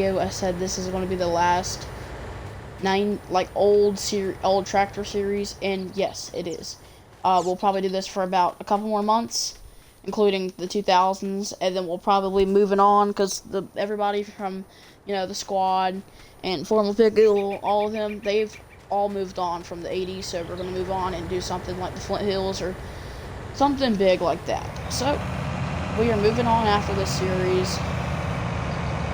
video, I said this is going to be the last old tractor series, and yes, it is. We'll probably do this for about a couple more months, including the 2000s, and then we'll probably moving on because everybody from the squad and Formal Pickle, all of them, they've all moved on from the 80s, so we're gonna move on and do something like the Flint Hills or something big like that. So we are moving on after this series,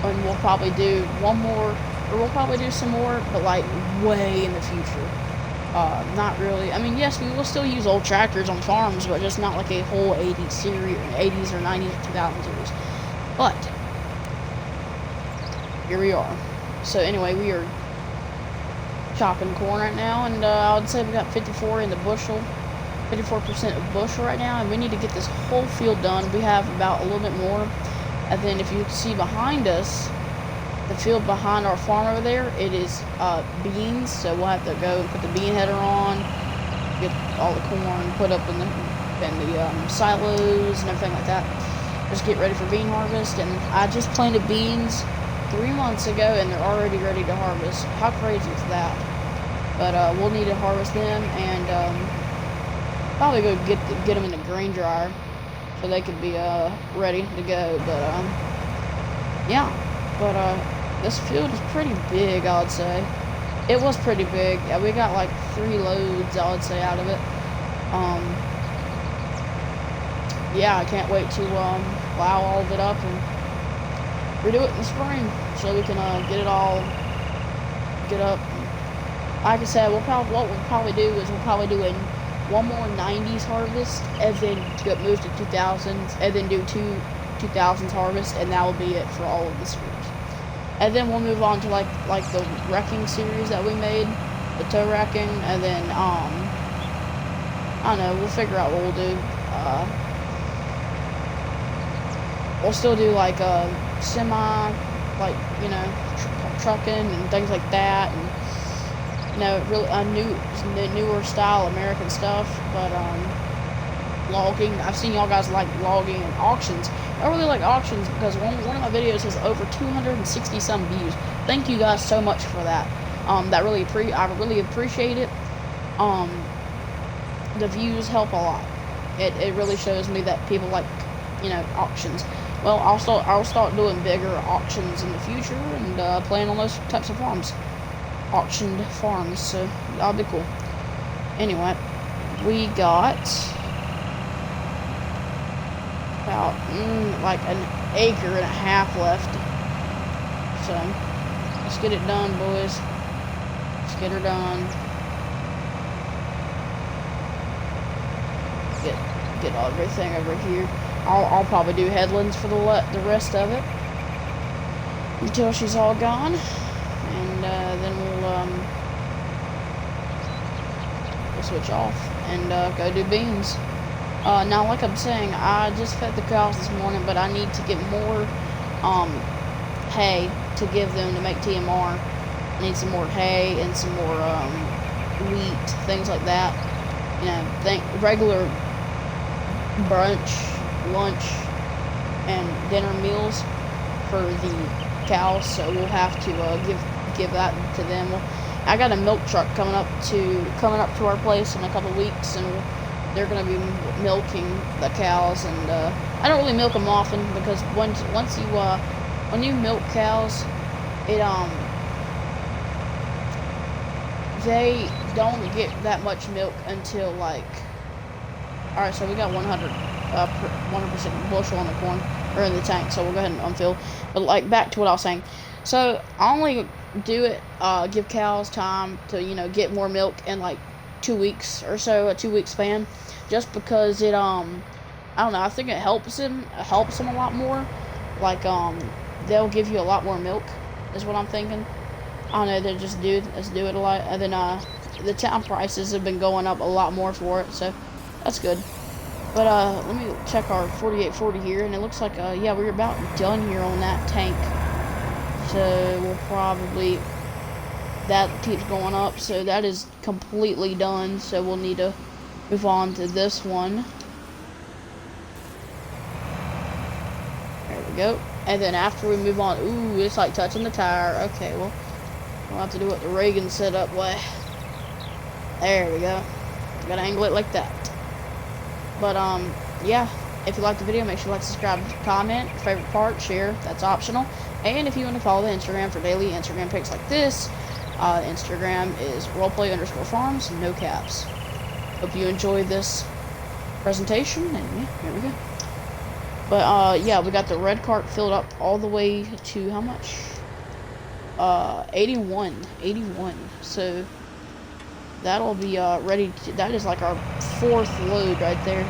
and we'll probably do one more, or we'll probably do some more, but like way in the future. Not really. I mean, yes, we will still use old tractors on farms, but just not like a whole 80s series, 80s or 90s or 2000 series. But here we are. So anyway, we are chopping corn right now, and I would say we got 54 in the bushel, 54% of bushel right now, and we need to get this whole field done. We have about a little bit more, and then if you see behind us, the field behind our farm over there, it is beans, so we'll have to go and put the bean header on, get all the corn put up in the silos and everything like that. Just get ready for bean harvest, and I just planted beans 3 months ago, and they're already ready to harvest. How crazy is that? But we'll need to harvest them, and probably go get them in the grain dryer so they could be ready to go. But yeah, but this field is pretty big, I would say. It was pretty big. Yeah, we got like 3 loads, I would say, out of it. Yeah, I can't wait to plow all of it up and redo it in the spring so we can get it all up. Like I said, what we'll probably do is we'll probably do one more 90s harvest, and then move to 2000s, and then do 2000s harvest, and that will be it for all of the series. And then we'll move on to like the wrecking series that we made, the tow wrecking, and then I don't know, we'll figure out what we'll do. We'll still do like semi, like trucking and things like that, and really newer style American stuff. But logging, I've seen y'all guys like logging and auctions. I really like auctions because one of my videos has over 260 some views. Thank you guys so much for that. I really appreciate it. The views help a lot. It really shows me that people like auctions. Well, I'll start doing bigger auctions in the future, and playing on those types of farms, auctioned farms. So that'll be cool. Anyway, we got about like an acre and a half left, so let's get it done, boys. Let's get her done. Get everything over here. I'll probably do headlands for the rest of it until she's all gone, and then we'll switch off and go do beans. Now, like I'm saying, I just fed the cows this morning, but I need to get more hay to give them to make TMR. I need some more hay and some more wheat, things like that. Regular brunch, lunch, and dinner meals for the cows. So we'll have to give that to them. I got a milk truck coming up to our place in a couple weeks, and they're gonna be milking the cows. And I don't really milk them often because when you milk cows, they don't get that much milk until like. All right, so we got 100% bushel on the corn, or in the tank, so we'll go ahead and unfill. But like, back to what I was saying. So I only do it, give cows time to, get more milk in like 2 weeks or so, a 2-week span, just because it, I don't know, I think it helps them a lot more. Like, they'll give you a lot more milk, is what I'm thinking. I don't know, let's do it a lot. And then, the town prices have been going up a lot more for it, so that's good. But let me check our 4840 here, and it looks like yeah, we're about done here on that tank. So we'll probably, that keeps going up, so that is completely done. So we'll need to move on to this one. There we go. And then after we move on, ooh, it's like touching the tire. Okay, well, we'll have to do it the Reagan setup way. There we go. Gotta angle it like that. But, yeah. If you liked the video, make sure you like, subscribe, comment, favorite part, share. That's optional. And if you want to follow the Instagram for daily Instagram pics like this, Instagram is roleplay_farms, no caps. Hope you enjoyed this presentation, and yeah, here we go. But, yeah, we got the red cart filled up all the way to how much? 81. So, that'll be, ready to, that is like our 4th load right there.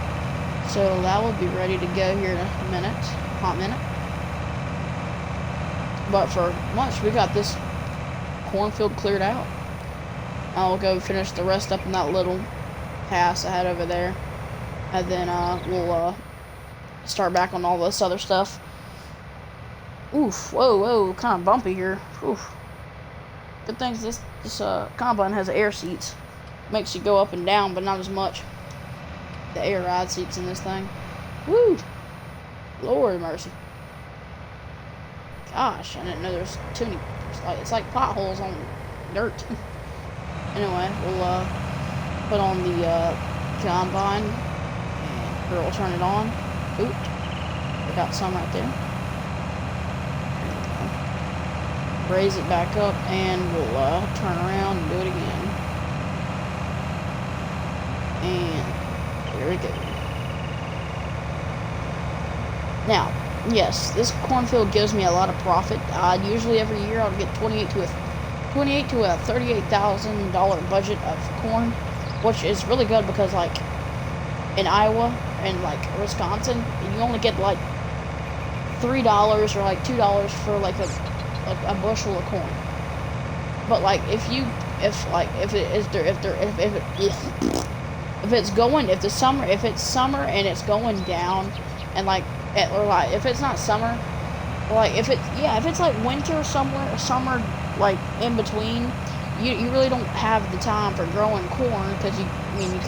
So, that will be ready to go here in a hot minute. But for lunch, we got this cornfield cleared out. I'll go finish the rest up in that little pass I had over there. And then, we'll, start back on all this other stuff. Oof, whoa, kind of bumpy here. Oof. Good thing this combine has air seats. Makes you go up and down, but not as much. The air ride seats in this thing. Woo! Lord mercy. Gosh, I didn't know there's too many. It's like potholes on dirt. Anyway, we'll put on the combine, and we'll turn it on. Oop! We got some right there. Raise it back up, and we'll turn around and do it again. And there we go. Now, yes, this cornfield gives me a lot of profit. Usually every year I'll get $28 to a $38,000 budget of corn, which is really good because, like, in Iowa and like Wisconsin, you only get like $3 or like $2 for like a bushel of corn. But like if it's summer and it's going down, and like if it's not summer, like if it's like winter summer like in between, you really don't have the time for growing corn, because you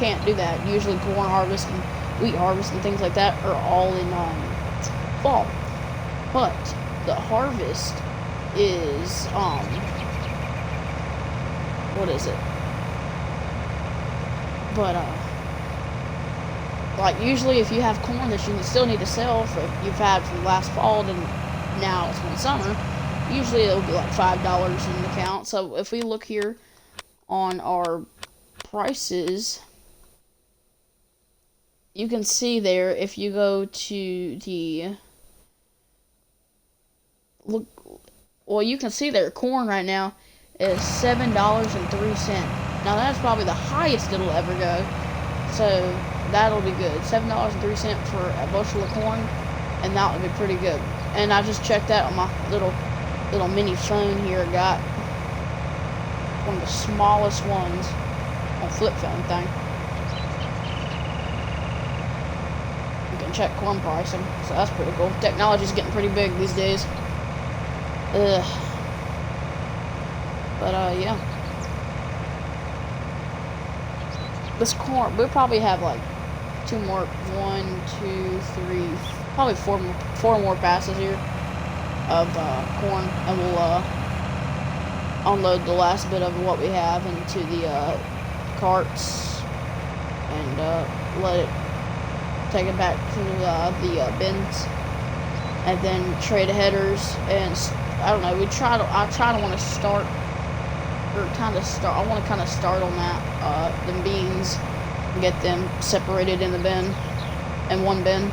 can't do that. Usually corn harvest and wheat harvest and things like that are all in fall. But the harvest is what is it? But like usually if you have corn that you still need to sell for you've had from last fall and now it's been summer, usually it'll be like $5 in the account. So if we look here on our prices, you can see there, if you go to the you can see there corn right now is $7.03. Now that's probably the highest it'll ever go, so that'll be good. $7.03 for a bushel of corn, and that would be pretty good. And I just checked that on my little mini phone here. I got one of the smallest ones on flip phone thing. You can check corn pricing, so that's pretty cool. Technology's getting pretty big these days. Ugh. But yeah, this corn, we'll probably have like probably four more passes here of corn, and we'll unload the last bit of what we have into the carts and take it back to the bins, and then trade headers. And I don't know, I want to start on that the beans, get them separated in the bin, in one bin,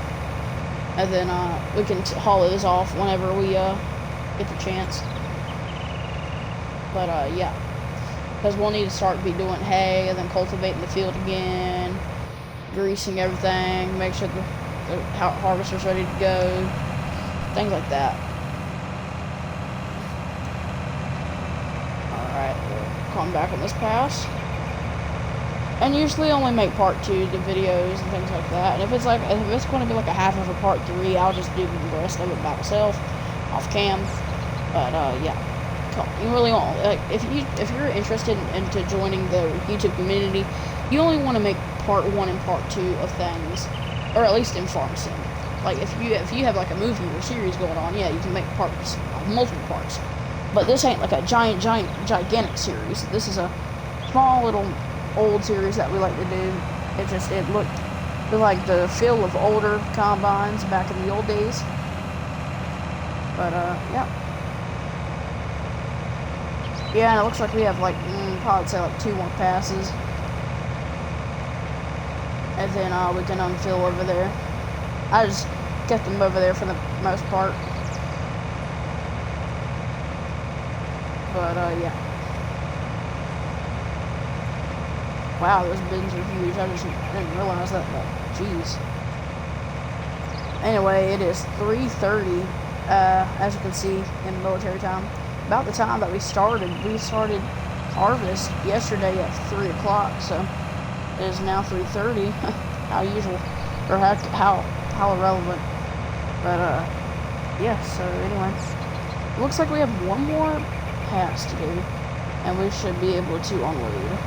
and then we can haul those off whenever we get the chance. But yeah, because we'll need to start doing hay, and then cultivating the field again, greasing everything, make sure the harvester's ready to go, things like that. Alright, we'll come back on this pass. And usually only make part 2 the videos and things like that. And if it's going to be like a half of a part 3, I'll just do the rest of it by myself, off cam. But yeah, you really want, like, if you're interested into joining the YouTube community, you only want to make part 1 and part 2 of things, or at least in Farm Sim. Like if you have like a movie or series going on, yeah, you can make parts, multiple parts. But this ain't like a gigantic series. This is a small little old series that we like to do. It looked like the feel of older combines back in the old days. But yeah. Yeah, and it looks like we have like, probably say like 2 more passes. And then we can unfill over there. I just kept them over there for the most part. But yeah. Wow, those bins are huge. I didn't realize that, but jeez. Anyway, it is 3:30, as you can see in military time. About the time that we started harvest yesterday at 3 o'clock, so it is now 3:30. How usual, or how irrelevant. But yeah. So anyway, it looks like we have one more pass to do, and we should be able to unload.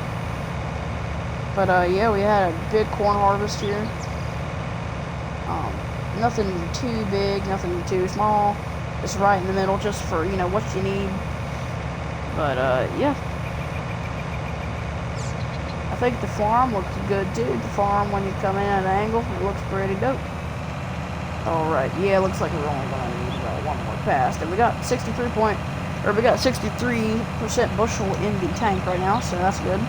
But yeah, we had a big corn harvest here. Nothing too big, nothing too small. It's right in the middle, just for, you know, what you need. But yeah. I think the farm looks good too. The farm, when you come in at an angle, it looks pretty dope. Alright, yeah, it looks like we're only gonna need about one more pass. And we got 63% bushel in the tank right now, so that's good.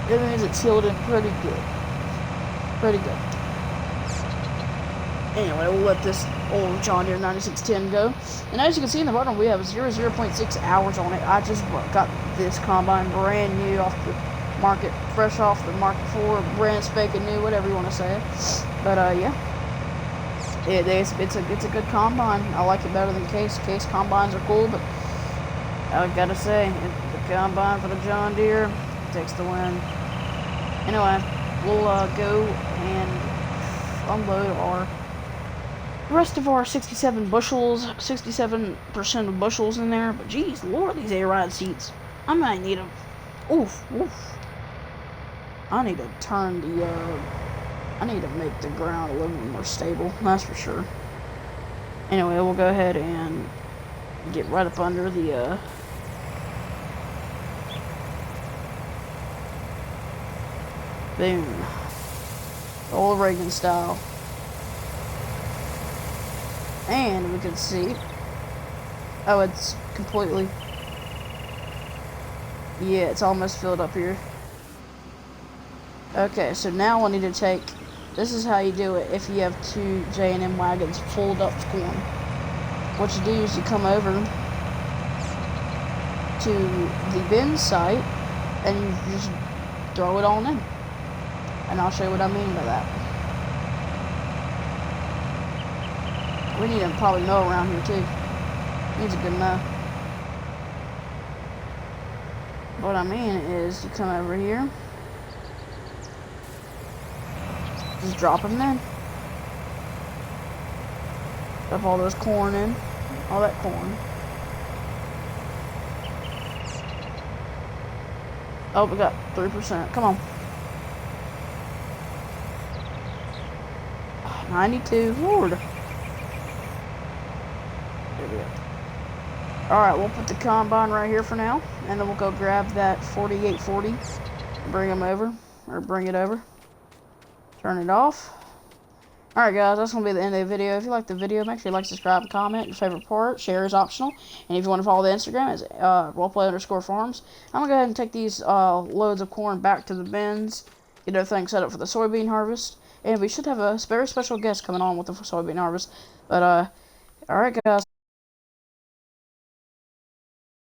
It means it's sealed in pretty good. Pretty good. Anyway, we'll let this old John Deere 9610 go. And as you can see in the bottom, we have 0.6 hours on it. I just got this combine brand new off the market, fresh off the market floor, brand spanking new, whatever you want to say. But yeah, it's a good combine. I like it better than Case. Case combines are cool, but I gotta say, the combine for the John Deere takes the win. Anyway, we'll go and unload the rest of our 67 bushels, 67% of bushels in there. But geez, Lord, these A-ride seats, I might need them. Oof. I need to turn the, I need to make the ground a little more stable, that's for sure. Anyway, we'll go ahead and get right up under the, boom. Old Reagan style. And we can see, oh, it's completely, yeah, it's almost filled up here. Okay, so now we'll need to take, this is how you do it if you have 2 J&M wagons full up with corn. What you do is you come over to the bin site and you just throw it on in. And I'll show you what I mean by that. We need to probably mow around here too. Needs a good mow. What I mean is, you come over here, just drop them in. Drop all those corn in, all that corn. Oh, we got 3%. Come on. 92. Lord. Alright, we'll put the combine right here for now, and then we'll go grab that 4840, bring it over. Turn it off. Alright guys, that's going to be the end of the video. If you like the video, make sure you like, subscribe, and comment. Your favorite part, share is optional. And if you want to follow the Instagram, it's roleplay_farms. I'm going to go ahead and take these loads of corn back to the bins, get everything set up for the soybean harvest. And we should have a very special guest coming on with the soybean harvest. But, alright guys.